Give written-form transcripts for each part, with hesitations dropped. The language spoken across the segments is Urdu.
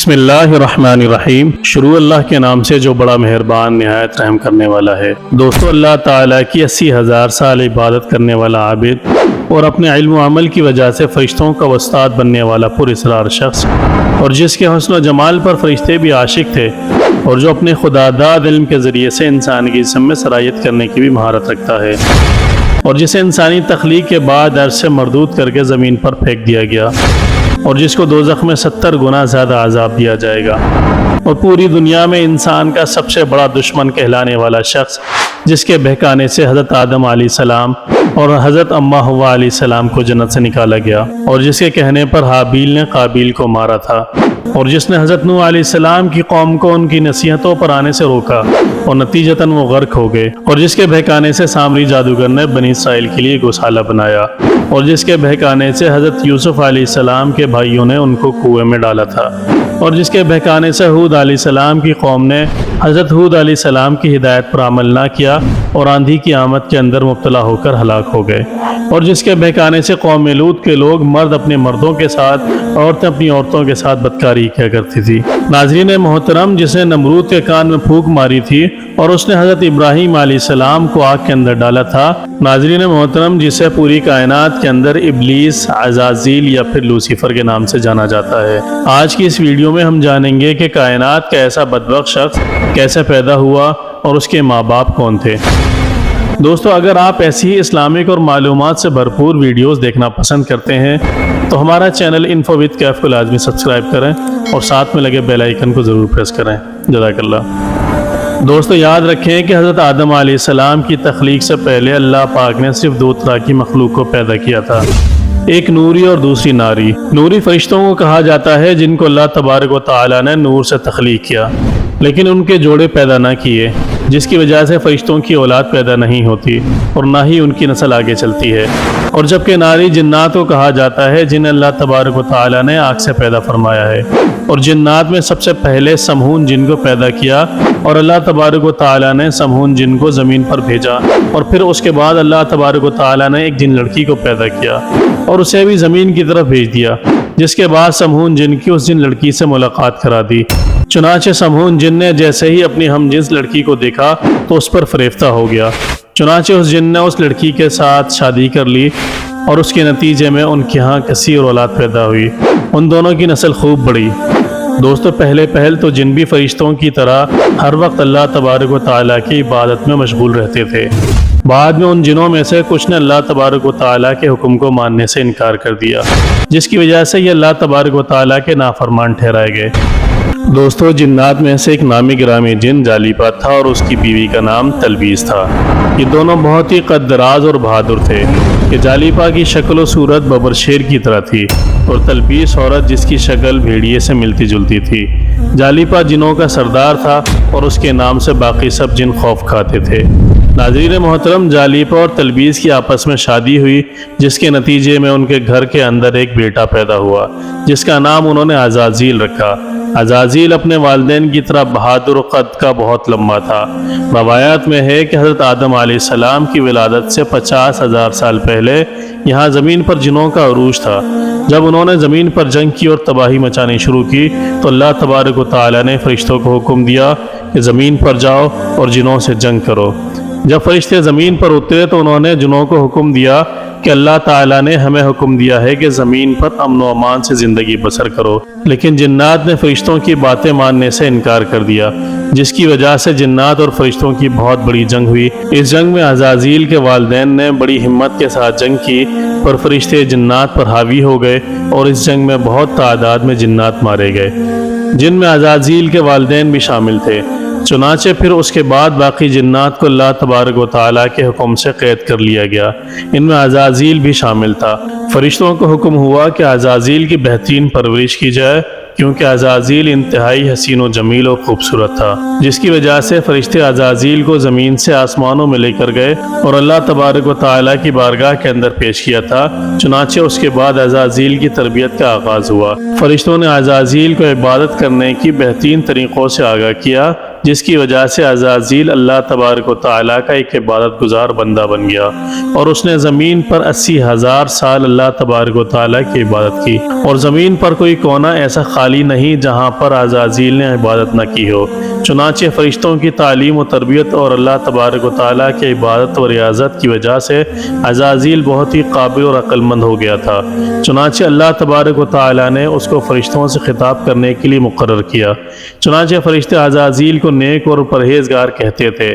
بسم اللہ الرحمن الرحیم۔ شروع اللہ کے نام سے جو بڑا مہربان نہایت رحم کرنے والا ہے۔ دوستو، اللہ تعالیٰ کی 80,000 سال عبادت کرنے والا عابد اور اپنے علم و عمل کی وجہ سے فرشتوں کا استاد بننے والا پر اسرار شخص، اور جس کے حسن و جمال پر فرشتے بھی عاشق تھے، اور جو اپنے خداداد علم کے ذریعے سے انسان کی جسم میں سرایت کرنے کی بھی مہارت رکھتا ہے، اور جسے انسانی تخلیق کے بعد عرش سے مردود کر کے زمین پر پھینک دیا گیا، اور جس کو دوزخ میں 70 گنا زیادہ عذاب دیا جائے گا، اور پوری دنیا میں انسان کا سب سے بڑا دشمن کہلانے والا شخص، جس کے بہکانے سے حضرت آدم علیہ السلام اور حضرت اماں حوا علیہ السلام کو جنت سے نکالا گیا، اور جس کے کہنے پر حابیل نے قابیل کو مارا تھا، اور جس نے حضرت نوح علیہ السلام کی قوم کو ان کی نصیحتوں پر آنے سے روکا اور نتیجتاً وہ غرق ہو گئے، اور جس کے بہکانے سے سامری جادوگر نے بنی اسرائیل کے لیے گوشالہ بنایا، اور جس کے بہکانے سے حضرت یوسف علیہ السلام کے بھائیوں نے ان کو کنویں میں ڈالا تھا، اور جس کے بہکانے سے ہود علیہ السلام کی قوم نے حضرت ہود علیہ السلام کی ہدایت پر عمل نہ کیا اور آندھی کی آمد کے اندر مبتلا ہو کر ہلاک ہو گئے، اور جس کے بہکانے سے قوم لوط کے لوگ مرد اپنے مردوں کے ساتھ، عورتیں اپنی عورتوں کے ساتھ بدکاری کیا کرتی تھی۔ ناظرین محترم، جس نے نمرود کے کان میں پھونک ماری تھی اور اس نے حضرت ابراہیم علیہ السلام کو آگ کے اندر ڈالا تھا۔ ناظرین محترم، جسے پوری کائنات کے اندر ابلیس، عزازیل یا پھر لوسیفر کے نام سے جانا جاتا ہے۔ آج کی اس ویڈیو میں ہم جانیں گے کہ کائنات کا ایسا بدبخت شخص کیسے پیدا ہوا اور اس کے ماں باپ کون تھے۔ دوستو، اگر آپ ایسی ہی اسلامک اور معلومات سے بھرپور ویڈیوز دیکھنا پسند کرتے ہیں تو ہمارا چینل انفو وتھ کیف کو لازمی سبسکرائب کریں اور ساتھ میں لگے بیل آئیکن کو ضرور پریس کریں۔ جزاک اللہ۔ دوستو، یاد رکھیں کہ حضرت آدم علیہ السلام کی تخلیق سے پہلے اللہ پاک نے صرف 2 طرح کی مخلوق کو پیدا کیا تھا، ایک نوری اور دوسری ناری۔ نوری فرشتوں کو کہا جاتا ہے جن کو اللہ تبارک و تعالیٰ نے نور سے تخلیق کیا، لیکن ان کے جوڑے پیدا نہ کیے، جس کی وجہ سے فرشتوں کی اولاد پیدا نہیں ہوتی اور نہ ہی ان کی نسل آگے چلتی ہے۔ اور جبکہ ناری جنات کو کہا جاتا ہے جنہیں اللہ تبارک و تعالیٰ نے آگ سے پیدا فرمایا ہے، اور جنات میں سب سے پہلے سمہون جن کو پیدا کیا، اور اللہ تبارک و تعالیٰ نے سمہون جن کو زمین پر بھیجا، اور پھر اس کے بعد اللہ تبارک و تعالیٰ نے ایک جن لڑکی کو پیدا کیا اور اسے بھی زمین کی طرف بھیج دیا، جس کے بعد سمہون جن کی اس جن لڑکی سے ملاقات کرا دی۔ چنانچہ سمہون جن نے جیسے ہی اپنی ہم جنس لڑکی کو دیکھا تو اس پر فریفتہ ہو گیا، چنانچہ اس جن نے اس لڑکی کے ساتھ شادی کر لی، اور اس کے نتیجے میں ان کے ہاں کثیر اولاد پیدا ہوئی۔ ان دونوں کی نسل خوب بڑھی۔ دوستو، پہل تو جن بھی فرشتوں کی طرح ہر وقت اللہ تبارک و تعالیٰ کی عبادت میں مشغول رہتے تھے۔ بعد میں ان جنوں میں سے کچھ نے اللہ تبارک و تعالیٰ کے حکم کو ماننے سے انکار کر دیا، جس کی وجہ سے یہ اللہ تبارک و تعالیٰ کے نافرمان ٹھہرائے گئے۔ دوستو، جنات میں سے ایک نامی گرامی جن جالیپا تھا اور اس کی بیوی کا نام تلبیس تھا۔ یہ دونوں بہت ہی قد دراز اور بہادر تھے۔ کہ جالیپا کی شکل و صورت ببر شیر کی طرح تھی، اور تلبیس عورت جس کی شکل بھیڑیے سے ملتی جلتی تھی۔ جالیپا جنوں کا سردار تھا اور اس کے نام سے باقی سب جن خوف کھاتے تھے۔ ناظرین محترم، جالیپا اور تلبیس کی آپس میں شادی ہوئی، جس کے نتیجے میں ان کے گھر کے اندر ایک بیٹا پیدا ہوا، جس کا نام انہوں نے عزازیل رکھا۔ عزازیل اپنے والدین کی طرح بہادر و قد کا بہت لمبا تھا۔ روایات میں ہے کہ حضرت آدم علیہ السلام کی ولادت سے 50,000 سال پہلے یہاں زمین پر جنوں کا عروج تھا۔ جب انہوں نے زمین پر جنگ کی اور تباہی مچانی شروع کی تو اللہ تبارک و تعالیٰ نے فرشتوں کو حکم دیا کہ زمین پر جاؤ اور جنوں سے جنگ کرو۔ جب فرشتے زمین پر اترے تو انہوں نے جنوں کو حکم دیا کہ اللہ تعالیٰ نے ہمیں حکم دیا ہے کہ زمین پر امن و امان سے زندگی بسر کرو، لیکن جنات نے فرشتوں کی باتیں ماننے سے انکار کر دیا، جس کی وجہ سے جنات اور فرشتوں کی بہت بڑی جنگ ہوئی۔ اس جنگ میں عزازیل کے والدین نے بڑی ہمت کے ساتھ جنگ کی، پر فرشتے جنات پر حاوی ہو گئے اور اس جنگ میں بہت تعداد میں جنات مارے گئے، جن میں عزازیل کے والدین بھی شامل تھے۔ چنانچہ پھر اس کے بعد باقی جنات کو اللہ تبارک و تعالیٰ کے حکم سے قید کر لیا گیا، ان میں عزازیل بھی شامل تھا۔ فرشتوں کو حکم ہوا کہ عزازیل کی بہترین پرورش کی جائے، کیونکہ عزازیل انتہائی حسین و جمیل و خوبصورت تھا، جس کی وجہ سے فرشتے عزازیل کو زمین سے آسمانوں میں لے کر گئے اور اللہ تبارک و تعالیٰ کی بارگاہ کے اندر پیش کیا تھا۔ چنانچہ اس کے بعد عزازیل کی تربیت کا آغاز ہوا۔ فرشتوں نے عزازیل کو عبادت کرنے کی بہترین طریقوں سے آگاہ کیا، جس کی وجہ سے عزازیل اللہ تبارک و تعالیٰ کا ایک عبادت گزار بندہ بن گیا، اور اس نے زمین پر 80,000 سال اللہ تبارک و تعالیٰ کی عبادت کی، اور زمین پر کوئی کونا ایسا خالی نہیں جہاں پر عزازیل نے عبادت نہ کی ہو۔ چنانچہ فرشتوں کی تعلیم و تربیت اور اللہ تبارک و تعالیٰ کی عبادت و ریاضت کی وجہ سے عزازیل بہت ہی قابل اور عقل مند ہو گیا تھا۔ چنانچہ اللہ تبارک و تعالیٰ نے اس کو فرشتوں سے خطاب کرنے کے لیے مقرر کیا۔ چنانچہ فرشتے عزازیل کو نیک اور پرہیزگار کہتے تھے۔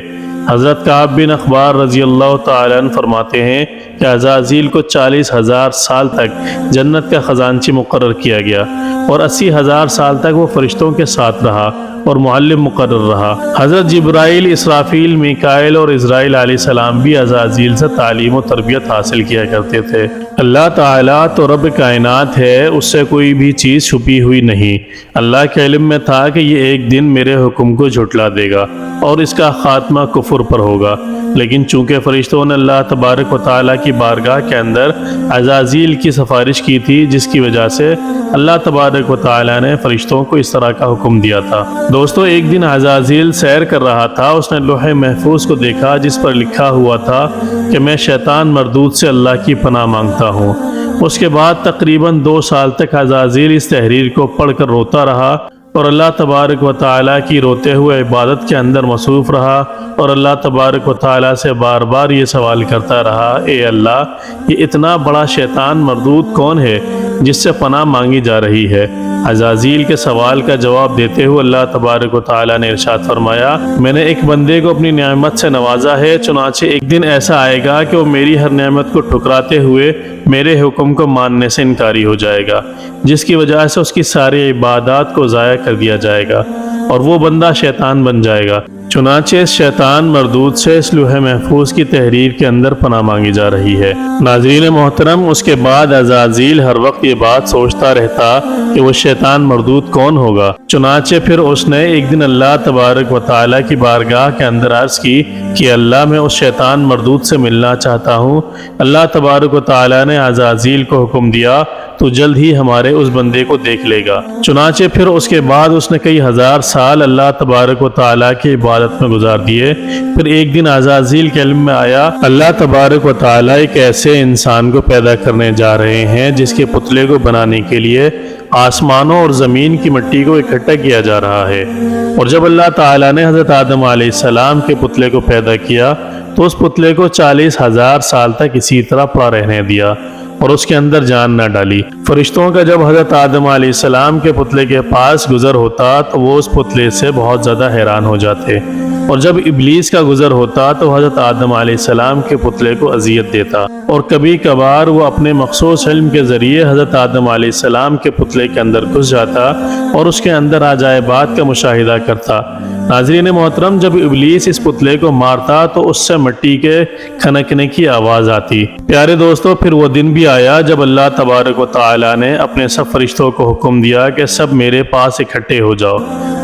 حضرت کعب بن اخبار رضی اللہ تعالیٰ عنہ فرماتے ہیں کہ عزازیل کو 40,000 سال تک جنت کا خزانچی مقرر کیا گیا، اور 80,000 سال تک وہ فرشتوں کے ساتھ رہا اور معلم مقرر رہا۔ حضرت جبرائیل، اسرافیل، میکائیل اور اسرائیل علیہ السلام بھی عزازیل سے تعلیم و تربیت حاصل کیا کرتے تھے۔ اللہ تعالیٰ تو رب کائنات ہے، اس سے کوئی بھی چیز چھپی ہوئی نہیں۔ اللہ کے علم میں تھا کہ یہ ایک دن میرے حکم کو جھٹلا دے گا اور اس کا خاتمہ کفر پر ہوگا، لیکن چونکہ فرشتوں نے اللہ تبارک و تعالیٰ کی بارگاہ کے اندر عزازیل کی سفارش کی تھی، جس کی وجہ سے اللہ تبارک و تعالیٰ نے فرشتوں کو اس طرح کا حکم دیا تھا۔ دوستو، ایک دن عزازیل سیر کر رہا تھا، اس نے لوح محفوظ کو دیکھا جس پر لکھا ہوا تھا کہ میں شیطان مردود سے اللہ کی پناہ مانگتا ہوں۔ اس کے بعد تقریباً 2 سال تک عزازیل اس تحریر کو پڑھ کر روتا رہا اور اللہ تبارک و تعالیٰ کی روتے ہوئے عبادت کے اندر مصروف رہا، اور اللہ تبارک و تعالیٰ سے بار بار یہ سوال کرتا رہا، اے اللہ، یہ اتنا بڑا شیطان مردود کون ہے جس سے پناہ مانگی جا رہی ہے؟ عزازیل کے سوال کا جواب دیتے ہوئے اللہ تبارک و تعالیٰ نے ارشاد فرمایا، میں نے ایک بندے کو اپنی نعمت سے نوازا ہے، چنانچہ ایک دن ایسا آئے گا کہ وہ میری ہر نعمت کو ٹھکراتے ہوئے میرے حکم کو ماننے سے انکاری ہو جائے گا، جس کی وجہ سے اس کی ساری عبادات کو ضائع کر دیا جائے گا اور وہ بندہ شیطان بن جائے گا۔ چنانچہ اس شیطان مردود سے اس لوح محفوظ کی تحریر کے اندر پناہ مانگی جا رہی ہے۔ ناظرین محترم، اس کے بعد عزازیل ہر وقت یہ بات سوچتا رہتا کہ وہ شیطان مردود کون ہوگا۔ چنانچہ پھر اس نے ایک دن اللہ تبارک و تعالیٰ کی بارگاہ کے اندر عرض کی کہ اللہ، میں اس شیطان مردود سے ملنا چاہتا ہوں۔ اللہ تبارک و تعالیٰ نے عزازیل کو حکم دیا، تو جلد ہی ہمارے اس بندے کو دیکھ لے گا۔ چنانچہ پھر اس کے بعد اس نے کئی ہزار سال اللہ تبارک و تعالیٰ کی عبادت میں گزار دیے۔ پھر ایک دن عزازیل کے علم میں آیا، اللہ تبارک و تعالیٰ ایک ایسے انسان کو پیدا کرنے جا رہے ہیں جس کے پتلے کو بنانے کے لیے آسمانوں اور زمین کی مٹی کو اکٹھا کیا جا رہا ہے۔ اور جب اللہ تعالیٰ نے حضرت آدم علیہ السلام کے پتلے کو پیدا کیا تو اس پتلے کو 40,000 سال تک اسی طرح پڑا رہنے دیا اور اس کے اندر جان نہ ڈالی۔ فرشتوں کا جب حضرت آدم علیہ السلام کے پتلے کے پاس گزر ہوتا تو وہ اس پتلے سے بہت زیادہ حیران ہو جاتے، اور جب ابلیس کا گزر ہوتا تو حضرت آدم علیہ السلام کے پتلے کو اذیت دیتا، اور کبھی کبھار وہ اپنے مخصوص علم کے ذریعے حضرت آدم علیہ السلام کے پتلے کے اندر گھس جاتا اور اس کے اندر عجائبات کا مشاہدہ کرتا۔ ناظرین محترم، جب ابلیس اس پتلے کو مارتا تو اس سے مٹی کے کھنکنے کی آواز آتی۔ پیارے دوستو، پھر وہ دن بھی آیا جب اللہ تبارک و تعالیٰ نے اپنے سب فرشتوں کو حکم دیا کہ سب میرے پاس اکٹھے ہو جاؤ۔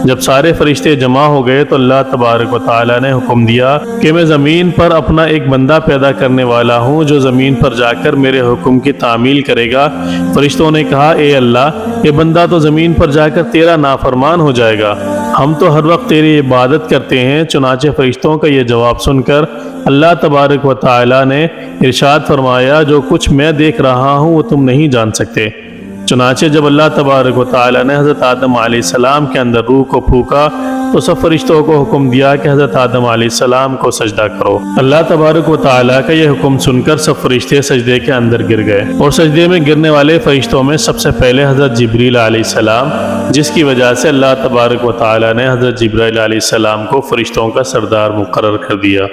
جب سارے فرشتے جمع ہو گئے تو اللہ تبارک و تعالیٰ نے حکم دیا کہ میں زمین پر اپنا ایک بندہ پیدا کرنے والا ہوں جو زمین پر جا کر میرے حکم کی تعمیل کرے گا۔ فرشتوں نے کہا، اے اللہ، یہ بندہ تو زمین پر جا کر تیرا نافرمان ہو جائے گا، ہم تو ہر وقت تیری عبادت کرتے ہیں۔ چنانچہ فرشتوں کا یہ جواب سن کر اللہ تبارک و تعالیٰ نے ارشاد فرمایا، جو کچھ میں دیکھ رہا ہوں وہ تم نہیں جان سکتے۔ چنانچہ جب اللہ تبارک و تعالیٰ نے حضرت آدم علیہ السلام کے اندر روح کو پھونکا تو سب فرشتوں کو حکم دیا کہ حضرت آدم علیہ السلام کو سجدہ کرو۔ اللہ تبارک و تعالیٰ کا یہ حکم سن کر سب فرشتے سجدے کے اندر گر گئے، اور سجدے میں گرنے والے فرشتوں میں سب سے پہلے حضرت جبریل علیہ السلام، جس کی وجہ سے اللہ تبارک و تعالیٰ نے حضرت جبرائیل علیہ السلام کو فرشتوں کا سردار مقرر کر دیا۔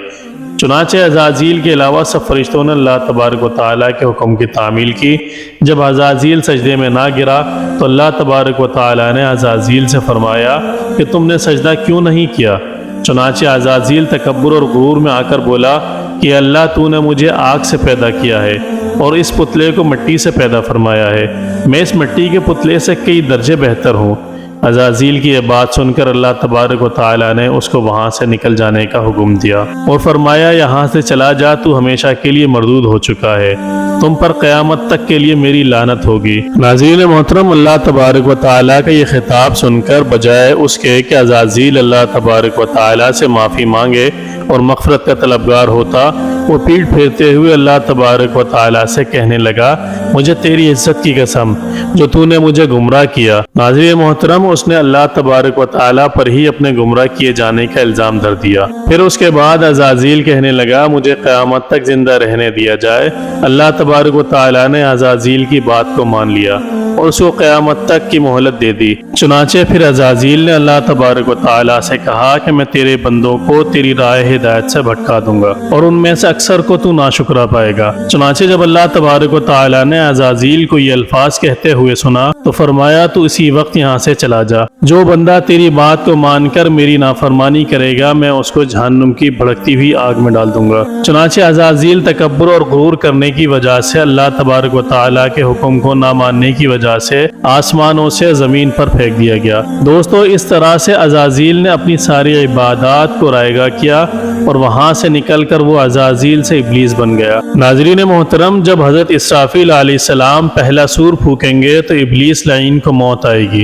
چنانچہ عزازیل کے علاوہ سب فرشتوں نے اللہ تبارک و تعالیٰ کے حکم کی تعمیل کی۔ جب عزازیل سجدے میں نہ گرا تو اللہ تبارک و تعالیٰ نے عزازیل سے فرمایا کہ تم نے سجدہ کیوں نہیں کیا؟ چنانچہ عزازیل تکبر اور غرور میں آ کر بولا کہ اللہ، تو نے مجھے آگ سے پیدا کیا ہے اور اس پتلے کو مٹی سے پیدا فرمایا ہے، میں اس مٹی کے پتلے سے کئی درجے بہتر ہوں۔ عزازیل کی یہ بات سن کر اللہ تبارک و تعالی نے اس کو وہاں سے نکل جانے کا حکم دیا اور فرمایا یہاں سے چلا جا، تو ہمیشہ کے لیے مردود ہو چکا ہے، تم پر قیامت تک کے لیے میری لعنت ہوگی۔ ناظرین محترم، اللہ تبارک و تعالی کا یہ خطاب سن کر بجائے اس کے کہ عزازیل اللہ تبارک و تعالی سے معافی مانگے اور مغفرت کا طلبگار ہوتا، وہ پیٹ پھیرتے ہوئے اللہ تبارک و تعالی سے کہنے لگا مجھے تیری عزت کی قسم جو تو نے مجھے گمراہ کیا۔ ناظرین محترم، اس نے اللہ تبارک و تعالی پر ہی اپنے گمراہ کیے جانے کا الزام دھر دیا۔ پھر اس کے بعد عزازیل کہنے لگا مجھے قیامت تک زندہ رہنے دیا جائے۔ اللہ تبارک و تعالی نے عزازیل کی بات کو مان لیا اور اس کو قیامت تک کی مہلت دے دی۔ چنانچہ پھر عزازیل نے اللہ تبارک و تعالی سے کہا کہ میں تیرے بندوں کو تیری راہ ہدایت سے بھٹکا دوں گا اور ان میں سے اکثر کو تو ناشکرا پائے گا۔ چنانچہ جب اللہ تبارک و تعالی نے عزازیل کو یہ الفاظ کہتے ہوئے سنا تو فرمایا تو اسی وقت یہاں سے چلا جا، جو بندہ تیری بات کو مان کر میری نافرمانی کرے گا میں اس کو جہنم کی بھڑکتی ہوئی آگ میں ڈال دوں گا۔ چنانچہ عزازیل تکبر اور غرور کرنے کی وجہ سے اللہ تبارک و تعالی کے حکم کو نہ ماننے کی وجہ سے آسمانوں سے زمین پر پھینک دیا گیا۔ دوستو، اس طرح سے عزازیل نے اپنی ساری عبادات کو رائگاں کیا اور وہاں سے نکل کر وہ عزازیل سے ابلیس بن گیا۔ ناظرین محترم، جب حضرت اسرافیل علیہ السلام پہلا سور پھونکیں گے تو ابلیس لعین کو موت آئے گی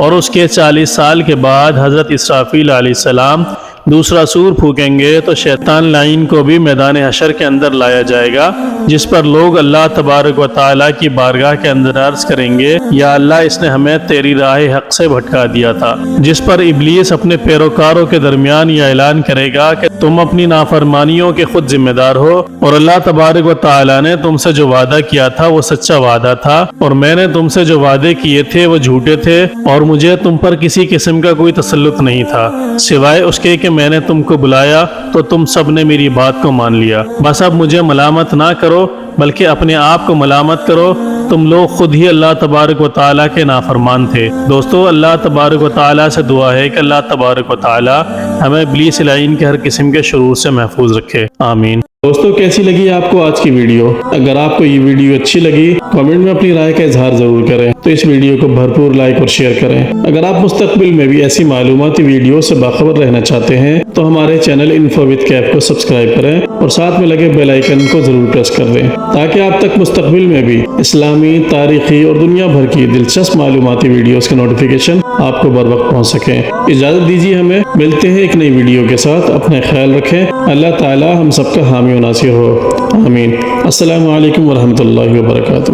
اور اس کے 40 سال کے بعد حضرت اسرافیل علیہ السلام دوسرا سور پھونکیں گے تو شیطان لعین کو بھی میدان حشر کے اندر لایا جائے گا، جس پر لوگ اللہ تبارک و تعالیٰ کی بارگاہ کے اندر عرض کریں گے یا اللہ اس نے ہمیں تیری راہ حق سے بھٹکا دیا تھا، جس پر ابلیس اپنے پیروکاروں کے درمیان یہ اعلان کرے گا کہ تم اپنی نافرمانیوں کے خود ذمہ دار ہو اور اللہ تبارک و تعالیٰ نے تم سے جو وعدہ کیا تھا وہ سچا وعدہ تھا اور میں نے تم سے جو وعدے کیے تھے وہ جھوٹے تھے اور مجھے تم پر کسی قسم کا کوئی تسلط نہیں تھا سوائے اس کے کہ میں نے تم کو بلایا تو تم سب نے میری بات کو مان لیا۔ بس اب مجھے ملامت نہ کرو بلکہ اپنے آپ کو ملامت کرو، تم لوگ خود ہی اللہ تبارک و تعالیٰ کے نافرمان تھے۔ دوستو، اللہ تبارک و تعالیٰ سے دعا ہے کہ اللہ تبارک و تعالیٰ ہمیں ابلیس لعین کے ہر قسم کے شرور سے محفوظ رکھے، آمین۔ دوستو، کیسی لگی آپ کو آج کی ویڈیو؟ اگر آپ کو یہ ویڈیو اچھی لگی کامنٹ میں اپنی رائے کا اظہار ضرور کریں، تو اس ویڈیو کو بھرپور لائک اور شیئر کریں۔ اگر آپ مستقبل میں بھی ایسی معلوماتی ویڈیو سے باخبر رہنا چاہتے ہیں تو ہمارے چینل انفو وتھ کیف کو سبسکرائب کریں اور ساتھ میں لگے بیل آئیکن کو ضرور پریس کر دیں تاکہ آپ تک مستقبل میں بھی اسلامی، تاریخی اور دنیا بھر کی دلچسپ معلوماتی ویڈیوز کے نوٹیفیکیشن آپ کو بر وقت پہنچ سکیں۔ اجازت دیجیے، ہمیں ملتے ہیں ایک نئی ویڈیو کے ساتھ۔ اپنا خیال رکھیں، اللہ تعالی ہم سب کا حامی و ناصر ہو، آمین۔ السلام علیکم ورحمۃ اللہ وبرکاتہ۔